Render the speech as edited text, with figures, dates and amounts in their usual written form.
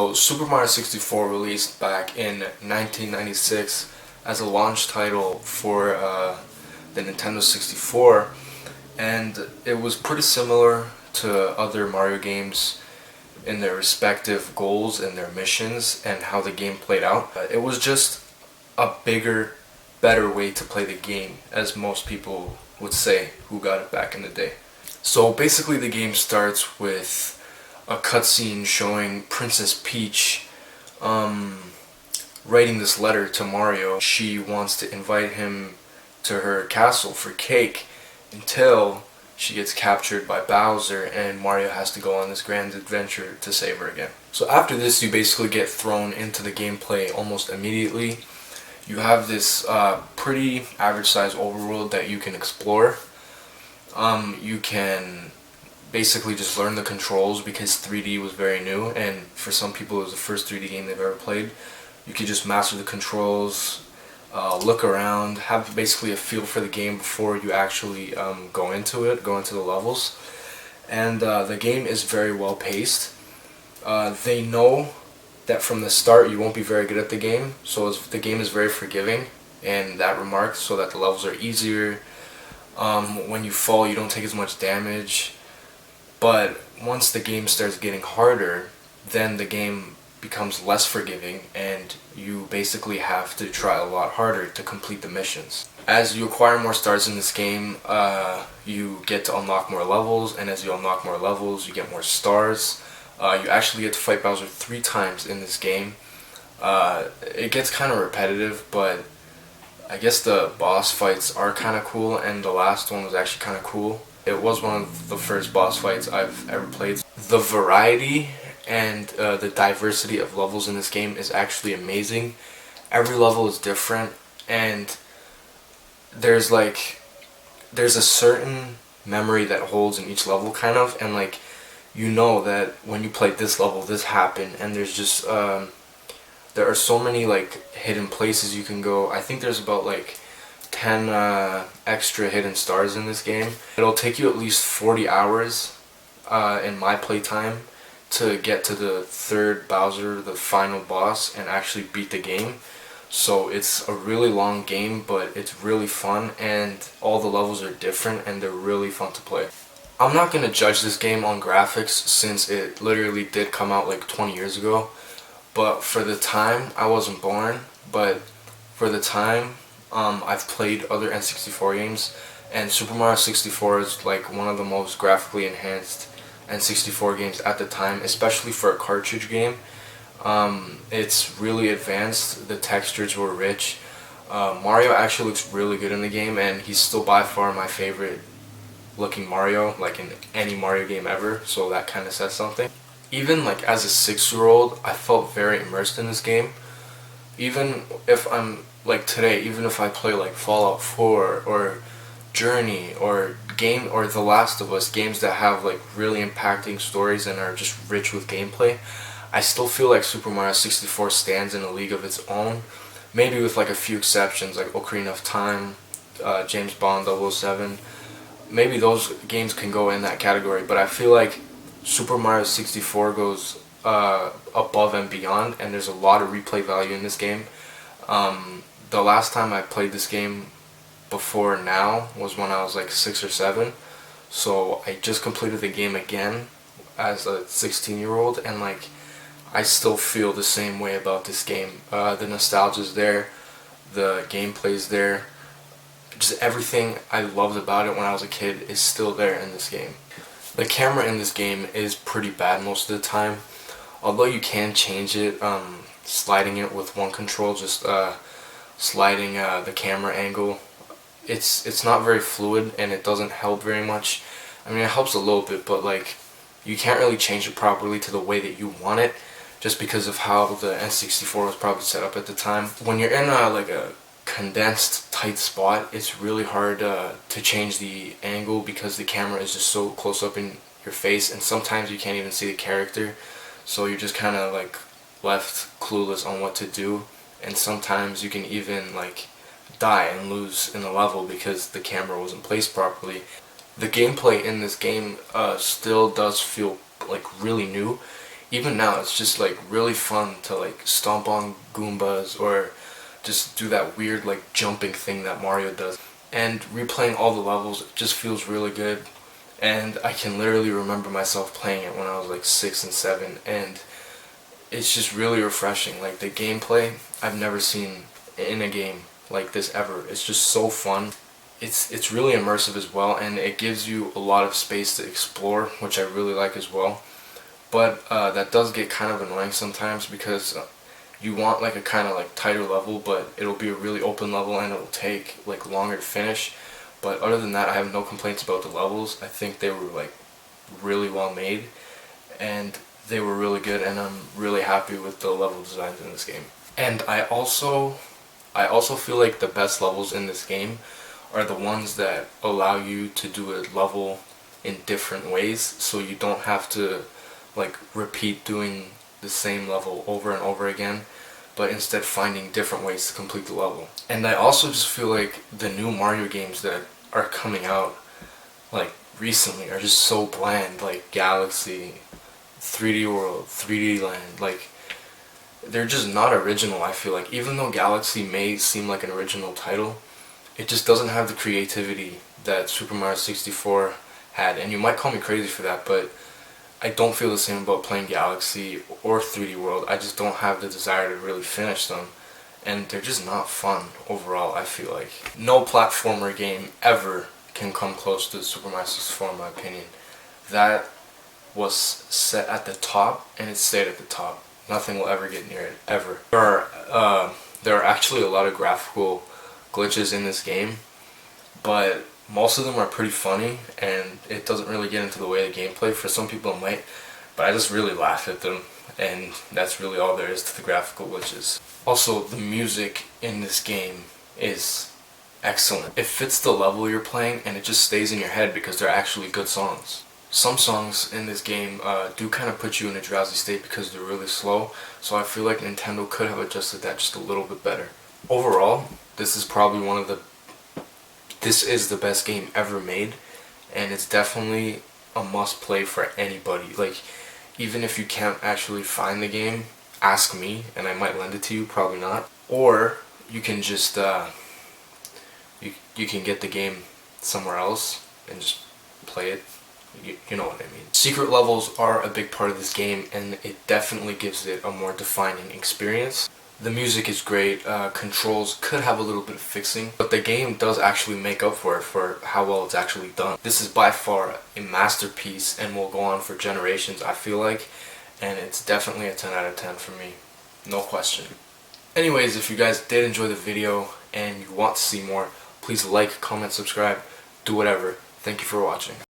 So Super Mario 64 released back in 1996 as a launch title for the Nintendo 64, and it was pretty similar to other Mario games in their respective goals and their missions and how the game played out. It was just a bigger, better way to play the game, as most people would say who got it back in the day. So basically the game starts with a cutscene showing Princess Peach writing this letter to Mario. She wants to invite him to her castle for cake until she gets captured by Bowser and Mario has to go on this grand adventure to save her again. So after this, you basically get thrown into the gameplay almost immediately. You have this pretty average size overworld that you can explore. You can basically just learn the controls because 3D was very new, and for some people it was the first 3D game they've ever played. You could just master the controls, look around, have basically a feel for the game before you actually go into the levels. And the game is very well paced. They know that from the start you won't be very good at the game, so the game is very forgiving in that remark, so that the levels are easier. When you fall, you don't take as much damage. But once the game starts getting harder, then the game becomes less forgiving and you basically have to try a lot harder to complete the missions. As you acquire more stars in this game, you get to unlock more levels, and as you unlock more levels, you get more stars. You actually get to fight Bowser 3 times in this game. It gets kind of repetitive, but I guess the boss fights are kind of cool, and the last one was actually kind of cool. It was one of the first boss fights I've ever played. The variety and the diversity of levels in this game is actually amazing. Every level is different, and there's a certain memory that holds in each level, kind of, and like you know that when you play this level this happened, and there's just there are so many like hidden places you can go. I think there's about like 10 extra hidden stars in this game. It'll take you at least 40 hours in my playtime to get to the third Bowser, the final boss, and actually beat the game. So it's a really long game, but it's really fun, and all the levels are different and they're really fun to play. I'm not going to judge this game on graphics since it literally did come out like 20 years ago, but for the time, I wasn't born, but for the time, I've played other N64 games, and Super Mario 64 is like one of the most graphically enhanced N64 games at the time, especially for a cartridge game. It's really advanced, the textures were rich. Mario actually looks really good in the game, and he's still by far my favorite looking Mario, like in any Mario game ever, so that kind of says something. Even like as a 6-year-old, I felt very immersed in this game. Even if I'm like today, even if I play like Fallout 4 or Journey or The Last of Us, games that have like really impacting stories and are just rich with gameplay, I still feel like Super Mario 64 stands in a league of its own. Maybe with like a few exceptions like Ocarina of Time, James Bond 007. Maybe those games can go in that category, but I feel like Super Mario 64 goes above and beyond, and there's a lot of replay value in this game. The last time I played this game before now was when I was like 6 or 7, so I just completed the game again as a 16-year-old, and like I still feel the same way about this game. The nostalgia's there, the gameplay's there, just everything I loved about it when I was a kid is still there in this game. The camera in this game is pretty bad most of the time, although you can change it, sliding it with one control, just sliding the camera angle. It's not very fluid, and it doesn't help very much. I mean, it helps a little bit, but like you can't really change it properly to the way that you want it, just because of how the N64 was probably set up at the time. When you're in like a condensed tight spot, it's really hard to change the angle because the camera is just so close up in your face, and sometimes you can't even see the character, so you're just kind of like left clueless on what to do, and sometimes you can even like die and lose in the level because the camera wasn't placed properly. The gameplay in this game still does feel like really new, even now it's just like really fun to like stomp on Goombas or just do that weird like jumping thing that Mario does. And replaying all the levels just feels really good, and I can literally remember myself playing it when I was like 6 and 7, and it's just really refreshing. Like the gameplay I've never seen in a game like this ever. It's just so fun. It's really immersive as well, and it gives you a lot of space to explore, which I really like as well. But that does get kind of annoying sometimes because you want like a kind of like tighter level, but it'll be a really open level and it'll take like longer to finish. But other than that, I have no complaints about the levels. I think they were like really well made, and they were really good, and I'm really happy with the level designs in this game. And I also feel like the best levels in this game are the ones that allow you to do a level in different ways, so you don't have to like repeat doing the same level over and over again, but instead finding different ways to complete the level. And I also just feel like the new Mario games that are coming out like recently are just so bland, like Galaxy, 3D World, 3D Land, like they're just not original. I feel like even though Galaxy may seem like an original title, it just doesn't have the creativity that Super Mario 64 had. And you might call me crazy for that, but I don't feel the same about playing Galaxy or 3D World. I just don't have the desire to really finish them, and they're just not fun overall. I feel like no platformer game ever can come close to Super Mario 64 in my opinion. That was set at the top, and it stayed at the top. Nothing will ever get near it, ever. There are actually a lot of graphical glitches in this game, but most of them are pretty funny, and it doesn't really get into the way of gameplay. For some people it might, but I just really laugh at them, and that's really all there is to the graphical glitches. Also, the music in this game is excellent. It fits the level you're playing, and it just stays in your head because they're actually good songs. Some songs in this game do kind of put you in a drowsy state because they're really slow, so I feel like Nintendo could have adjusted that just a little bit better. Overall, this is the best game ever made, and it's definitely a must play for anybody. Like, even if you can't actually find the game, ask me and I might lend it to you, probably not. Or you can just you can get the game somewhere else and just play it. You know what I mean. Secret levels are a big part of this game, and it definitely gives it a more defining experience. The music is great, controls could have a little bit of fixing, but the game does actually make up for it for how well it's actually done. This is by far a masterpiece and will go on for generations, I feel like, and it's definitely a 10 out of 10 for me, no question. Anyways, if you guys did enjoy the video and you want to see more, please like, comment, subscribe, do whatever. Thank you for watching.